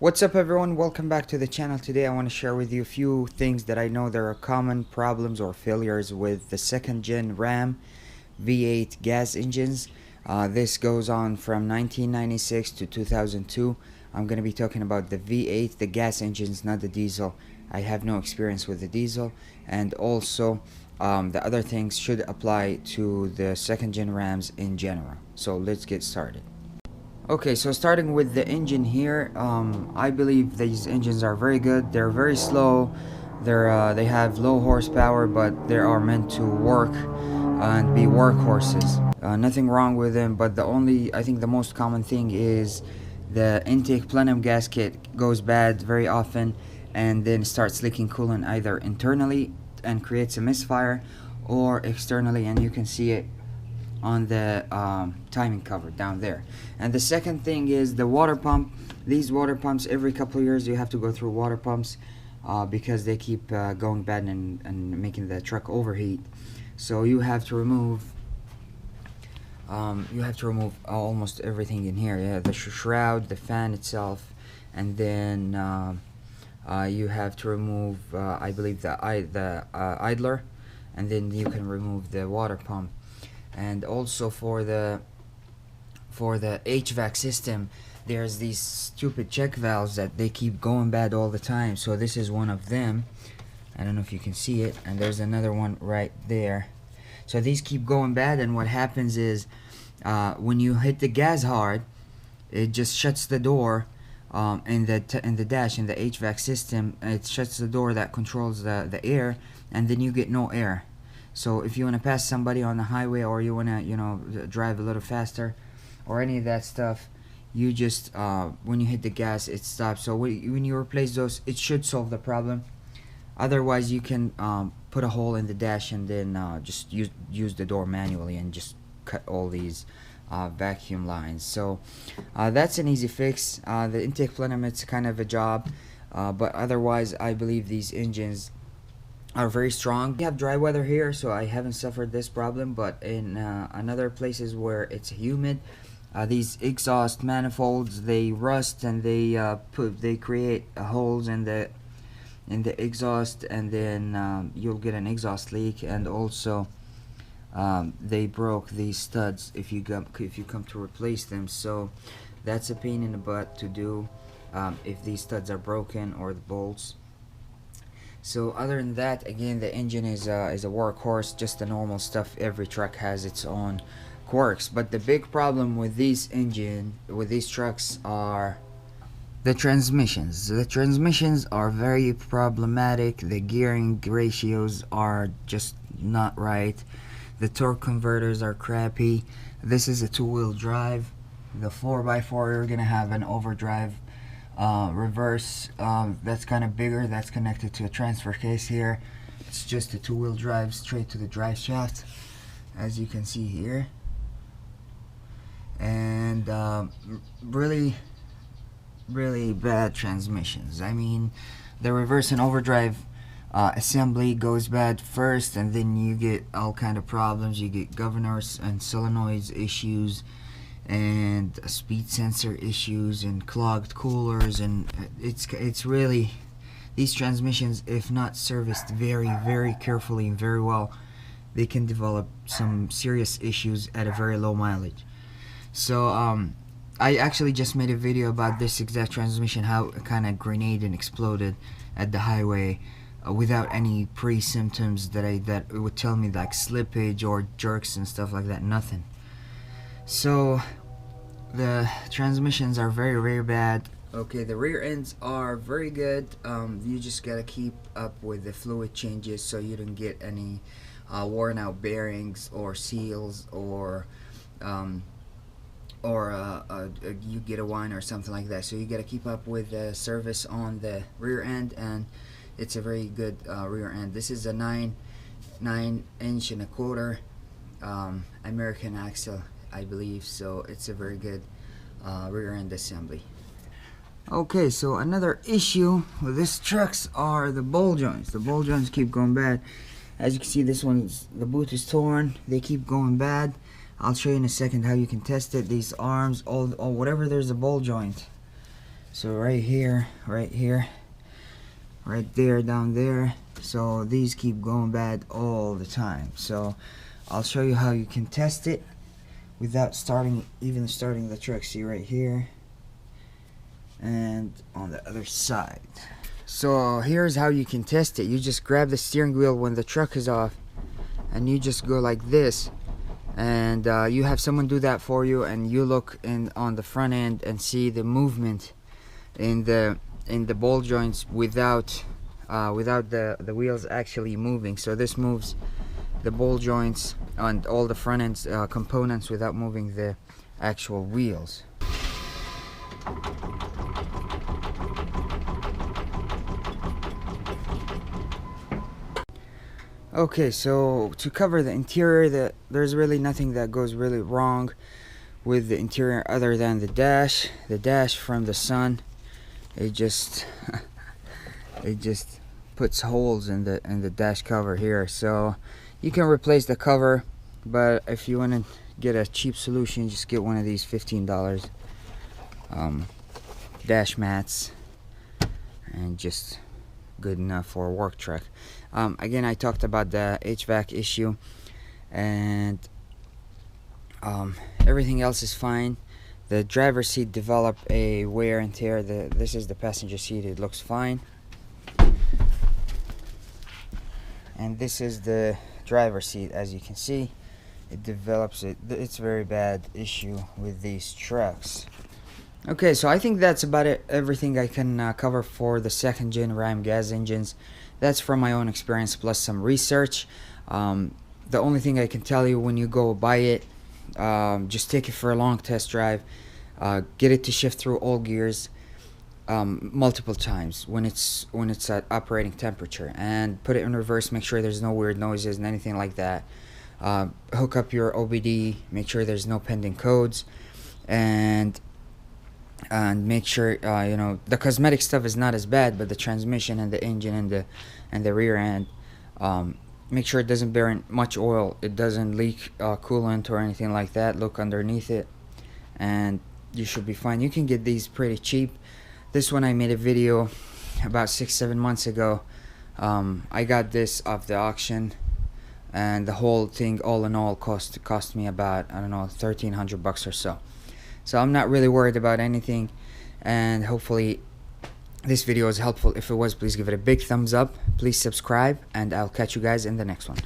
What's up everyone, welcome back to the channel. Today I want to share with you a few things that I know there are common problems or failures with the second gen Ram V8 gas engines. This goes on from 1996 to 2002. I'm going to be talking about the V8, the gas engines, not the diesel. I have no experience with the diesel, and also the other things should apply to the second gen Rams in general. So let's get started. Okay, so starting with the engine here, I believe these engines are very good. They're very slow. They have low horsepower, but they are meant to work and be workhorses. Nothing wrong with them, but I think the most common thing is the intake plenum gasket goes bad very often, and then starts leaking coolant either internally and creates a misfire, or externally, and you can see it on the timing cover down there. And the second thing is the water pump. These water pumps, every couple of years you have to go through water pumps because they keep going bad and making the truck overheat. So you have to remove almost everything in here. Yeah, the shroud, the fan itself, and then you have to remove I believe the idler, and then you can remove the water pump. And also for the HVAC system, there's these stupid check valves that they keep going bad all the time. So this is one of them. I don't know if you can see it, and there's another one right there. So these keep going bad, and what happens is when you hit the gas hard, it just shuts the door in the dash, in the HVAC system. It shuts the door that controls the air, and then you get no air. So if you want to pass somebody on the highway, or you want to drive a little faster, or any of that stuff, you just when you hit the gas, it stops. So when you replace those, it should solve the problem. Otherwise, you can put a hole in the dash and then just use the door manually and just cut all these vacuum lines. So that's an easy fix. The intake plenum, it's kind of a job, but otherwise I believe these engines are very strong. We have dry weather here, so I haven't suffered this problem, but in other places where it's humid, these exhaust manifolds, they rust, and they create holes in the exhaust, and then you'll get an exhaust leak. And also they broke these studs if you come to replace them, so that's a pain in the butt to do if these studs are broken, or the bolts. So other than that, again, the engine is a workhorse, just the normal stuff. Every truck has its own quirks, but the big problem with these trucks are the transmissions. The transmissions are very problematic. The gearing ratios are just not right. The torque converters are crappy. This is a two-wheel drive. The 4x4, you're gonna have an overdrive reverse that's kind of bigger, that's connected to a transfer case here. It's just a two-wheel drive straight to the drive shaft, as you can see here. And really bad transmissions. I mean, the reverse and overdrive assembly goes bad first, and then you get all kind of problems. You get governors and solenoids issues, and speed sensor issues, and clogged coolers, and it's really, these transmissions, if not serviced very carefully and very well, they can develop some serious issues at a very low mileage. So I actually just made a video about this exact transmission, how it kind of grenaded and exploded at the highway without any pre-symptoms that would tell me, like slippage or jerks and stuff like that. Nothing. So the transmissions are very bad. Okay, the rear ends are very good. You just gotta keep up with the fluid changes so you don't get any worn out bearings or seals, or you get a whine or something like that. So you gotta keep up with the service on the rear end, and it's a very good rear end. This is a 9.1 inch American axle, I believe, so it's a very good rear end assembly. Okay, so another issue with these trucks are the ball joints. The ball joints keep going bad. As you can see, this one's, the boot is torn. They keep going bad. I'll show you in a second how you can test it. These arms, or whatever there's a ball joint, So right here, right there, down there. So these keep going bad all the time. So I'll show you how you can test it without even starting the truck. See right here and on the other side. So here's how you can test it. You just grab the steering wheel when the truck is off and you just go like this, and you have someone do that for you, and you look on the front end and see the movement in the ball joints without the wheels actually moving. So this moves the ball joints and all the front end components without moving the actual wheels. Okay, so to cover the interior, there's really nothing that goes really wrong with the interior other than the dash. The dash from the sun, it just it just puts holes in the dash cover here. So you can replace the cover, but if you want to get a cheap solution, just get one of these $15 dash mats, and just good enough for a work truck. Again, I talked about the HVAC issue, and everything else is fine. The driver's seat developed a wear and tear. This is the passenger seat. It looks fine, and this is the driver's seat. As you can see, it develops it's a very bad issue with these trucks. Okay, so I think that's about it. Everything I can cover for the second gen Ram gas engines. That's from my own experience plus some research. The only thing I can tell you, when you go buy it, just take it for a long test drive. Get it to shift through all gears multiple times when it's at operating temperature, and put it in reverse. Make sure there's no weird noises and anything like that. Hook up your OBD. Make sure there's no pending codes, and make sure you know, the cosmetic stuff is not as bad, but the transmission and the engine and the rear end, make sure it doesn't burn much oil, it doesn't leak coolant or anything like that. Look underneath it and you should be fine. You can get these pretty cheap. This one I made a video about 6-7 months ago. I got this off the auction, and the whole thing all in all cost me about, I don't know, $1,300 or so. So I'm not really worried about anything, and hopefully this video is helpful. If it was, please give it a big thumbs up, please subscribe, and I'll catch you guys in the next one.